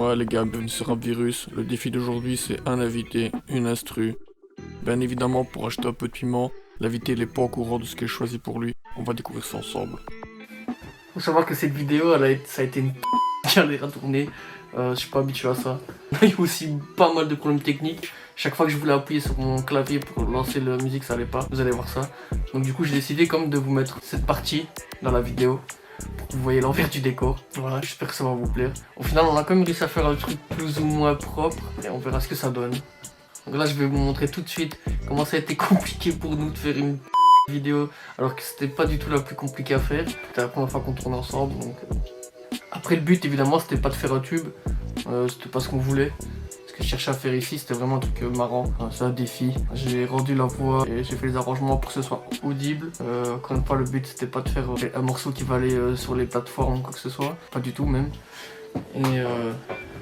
Ouais les gars, bienvenue sur Rap Virus. Le défi d'aujourd'hui c'est un invité, une instru. Bien évidemment pour acheter un peu de piment, l'invité il est pas au courant de ce qui est choisi pour lui. On va découvrir ça ensemble. Faut savoir que cette vidéo, ça a été une galère à tourner. Je suis pas habitué à ça. Il y a aussi pas mal de problèmes techniques. Chaque fois que je voulais appuyer sur mon clavier pour lancer la musique, ça allait pas. Vous allez voir ça. Donc du coup, j'ai décidé comme de vous mettre cette partie dans la vidéo. Pour que vous voyez l'envers du décor. Voilà, j'espère que ça va vous plaire. Au final, on a quand même réussi à faire un truc plus ou moins propre. Et on verra ce que ça donne. Donc là, je vais vous montrer tout de suite comment ça a été compliqué pour nous de faire une vidéo. Alors que c'était pas du tout la plus compliquée à faire. C'était la première fois qu'on tournait ensemble. Donc... Après, le but, évidemment, c'était pas de faire un tube. C'était pas ce qu'on voulait. Ce que je cherchais à faire ici, c'était vraiment un truc marrant. C'est un défi. J'ai rendu la voix et j'ai fait les arrangements pour que ce soit audible. Encore une fois, le but, c'était pas de faire un morceau qui va aller sur les plateformes ou quoi que ce soit. Pas du tout, même. Et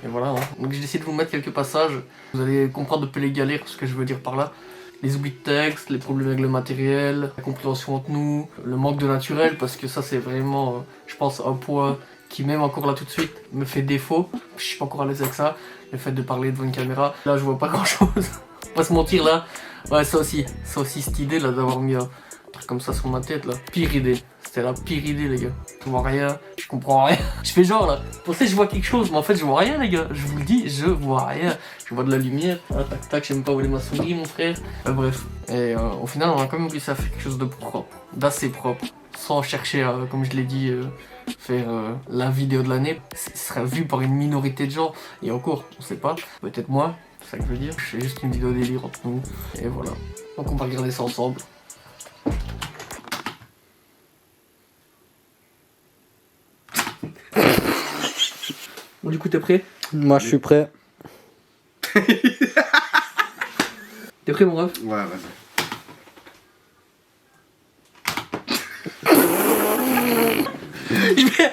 voilà. Hein. Donc, j'ai décidé de vous mettre quelques passages. Vous allez comprendre un peu les galères, ce que je veux dire par là. Les oublis de texte, les problèmes avec le matériel, la compréhension entre nous, le manque de naturel, parce que ça, c'est vraiment, je pense, un point qui même encore là tout de suite me fait défaut. Je suis pas encore à l'aise avec ça, le fait de parler devant une caméra. Là je vois pas grand chose, on va pas se mentir là. Ouais, ça aussi cette idée là d'avoir mis un truc comme ça sur ma tête là. Pire idée, c'était la pire idée les gars. Je vois rien, je comprends rien. Je fais genre là, pour ça je vois quelque chose mais en fait je vois rien les gars. Je vous le dis, je vois rien. Je vois de la lumière, ah, tac tac, je sais même pas où est ma souris mon frère. Bref, et au final on a quand même réussi à faire quelque chose de propre, d'assez propre. Sans chercher à, comme je l'ai dit, faire la vidéo de l'année. Ce sera vu par une minorité de gens. Et encore, on sait pas. Peut-être moi, c'est ça que je veux dire. C'est juste une vidéo délire entre nous. Et voilà. Donc on va regarder ça ensemble. Bon, du coup, t'es prêt? Moi, je suis prêt. T'es prêt, mon ref? Ouais, vas-y.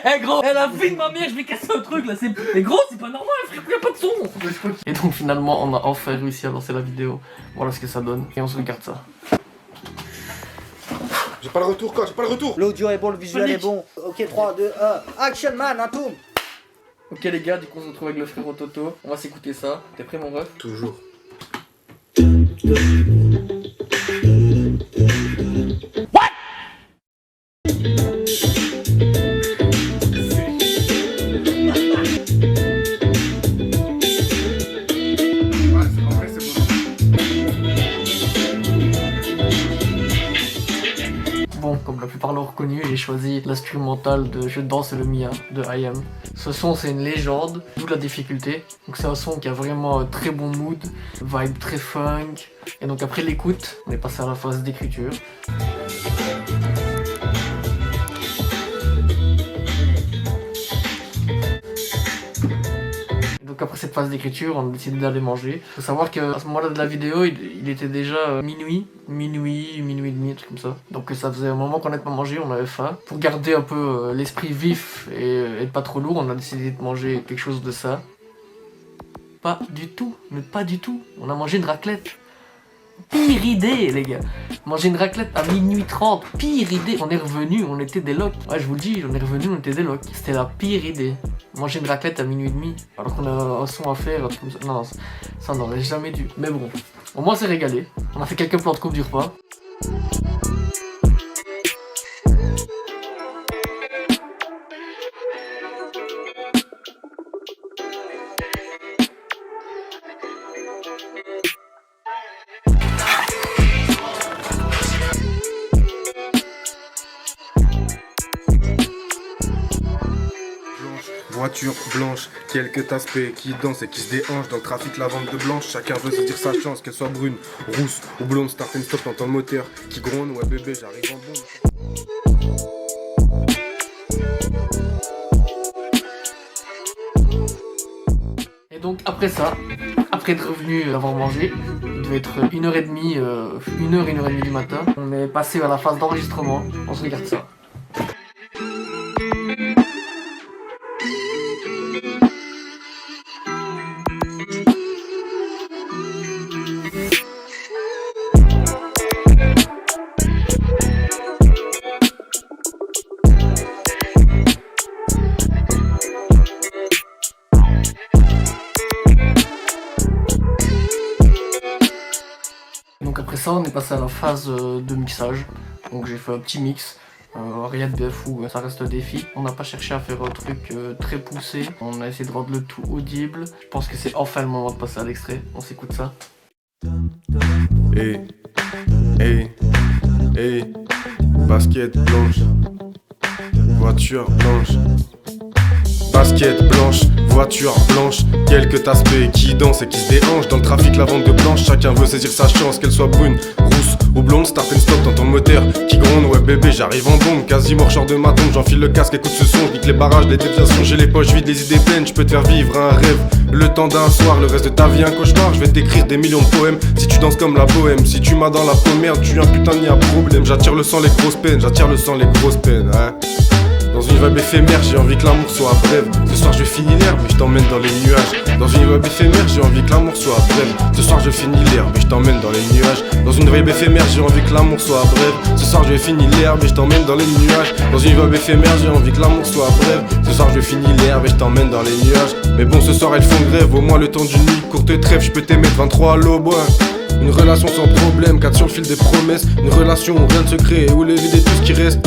Eh gros, elle a fait de ma mère, je vais casser un truc là, mais gros, c'est pas normal, frère, y'a pas de son. Et donc finalement, on a enfin réussi à lancer la vidéo. Voilà ce que ça donne, et on se regarde ça. J'ai pas le retour, quoi, j'ai pas le retour. L'audio est bon, le visuel est bon. Ok, 3, 2, 1. Action man, un tour. Ok les gars, du coup on se retrouve avec le frérot Toto. On va s'écouter ça. T'es prêt mon ref? Toujours. Bon, comme la plupart l'ont reconnu, j'ai choisi l'instrumental de Je danse le Mia de I.Am. Ce son c'est une légende, d'où la difficulté. Donc c'est un son qui a vraiment un très bon mood, vibe très funk. Et donc après l'écoute, on est passé à la phase d'écriture. Donc après cette phase d'écriture, on a décidé d'aller manger. Faut savoir qu'à ce moment-là de la vidéo, il était déjà minuit et demi, un truc comme ça. Donc ça faisait un moment qu'on n'avait pas mangé, on avait faim. Pour garder un peu l'esprit vif et être pas trop lourd, on a décidé de manger quelque chose de ça. Pas du tout, mais pas du tout. On a mangé une raclette. Pire idée les gars. Manger une raclette à minuit 30, pire idée. On est revenu, on était des locs. Ouais je vous le dis, on est revenu, on était des locs. C'était la pire idée. Manger une raclette à minuit et demi, alors qu'on a un son à faire, un truc comme ça. Non, ça on n'aurait jamais dû. Mais bon, au moins c'est régalé. On a fait quelques plans de coupe du repas. Voiture blanche, quelques aspects qui dansent et qui se déhanchent dans le trafic, la vente de blanche. Chacun veut se dire sa chance, qu'elle soit brune, rousse ou blonde. Start and stop, t'entends le moteur qui gronde. Ouais bébé, j'arrive en bombe. Et donc après ça, après être revenu avoir mangé, il devait être 1h30, 1h du matin. On est passé à la phase d'enregistrement, on se regarde ça. Donc après ça, on est passé à la phase de mixage. Donc j'ai fait un petit mix. Rien de fou, ça reste un défi. On n'a pas cherché à faire un truc très poussé. On a essayé de rendre le tout audible. Je pense que c'est enfin le moment de passer à l'extrait. On s'écoute ça. Hey, hey, hey, basket blanche, voiture blanche. Basket blanche, voiture blanche, quelques aspects qui dansent et qui se déhanchent. Dans le trafic, la vente de blanche, chacun veut saisir sa chance. Qu'elle soit brune, rousse ou blonde, start and stop dans ton moteur qui gronde. Ouais bébé, j'arrive en bombe, quasi mort, short de ma tombe. J'enfile le casque, écoute ce son, vite les barrages, les déviations. J'ai les poches vides, les idées pleines, je peux te faire vivre un rêve. Le temps d'un soir, le reste de ta vie un cauchemar. Je vais t'écrire des millions de poèmes, si tu danses comme la bohème. Si tu m'as dans la peau, merde, tu es un putain, n'y a problème. J'attire le sang, les grosses peines, j'attire le sang, les grosses peines, hein. Dans une vibe éphémère, j'ai envie que l'amour soit brève. Ce soir je finis l'herbe et je t'emmène dans les nuages. Dans une vibe éphémère, j'ai envie que l'amour soit brève. Ce soir je finis l'herbe et je t'emmène dans les nuages. Dans une vibe éphémère, j'ai envie que l'amour soit brève. Ce soir je finis l'herbe et je t'emmène dans les nuages. Dans une vibe éphémère, j'ai envie que l'amour soit brève. Ce soir je finis l'herbe et je t'emmène dans les nuages. Mais bon, ce soir elles font grève, au moins le temps d'une nuit. Courte trêve, je peux t'aimer de 23 à l'aube. Une relation sans problème, 4 sur le fil des promesses. Une relation où rien de secret et où les vider tout ce qui reste.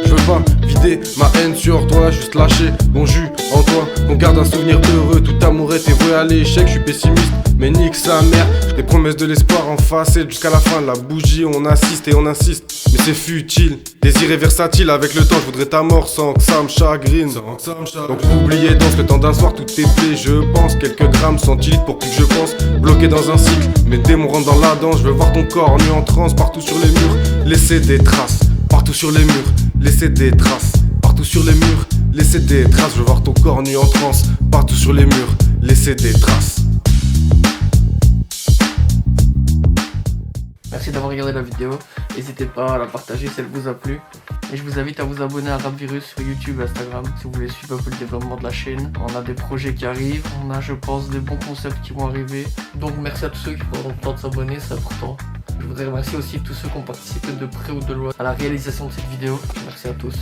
Je veux pas vider ma haine sur toi, juste lâcher mon jus en toi. Qu'on garde un souvenir heureux, tout amour est voué à l'échec. Je suis pessimiste, mais nique sa mère. Les promesses de l'espoir en facette jusqu'à la fin de la bougie. On assiste et on insiste, mais c'est futile. Désiré versatile, avec le temps je voudrais ta mort sans que ça me chagrine. Donc oubliez danse le temps d'un soir, tout est play. Je pense quelques grammes centilitres pour plus que je pense. Bloqué dans un cycle, mes démons rentrent dans la danse. Je veux voir ton corps nu en transe partout sur les murs. Laissez des traces partout sur les murs. Laissez des traces partout sur les murs. Laissez des traces, je veux voir ton corps nu en transe partout sur les murs. Laissez des traces. Merci d'avoir regardé la vidéo. N'hésitez pas à la partager si elle vous a plu. Et je vous invite à vous abonner à Rapvirus sur YouTube et Instagram si vous voulez suivre un peu le développement de la chaîne. On a des projets qui arrivent, on a je pense des bons concepts qui vont arriver. Donc merci à tous ceux qui prendront le temps de s'abonner, c'est important. Je voudrais remercier aussi tous ceux qui ont participé de près ou de loin à la réalisation de cette vidéo. Merci à tous.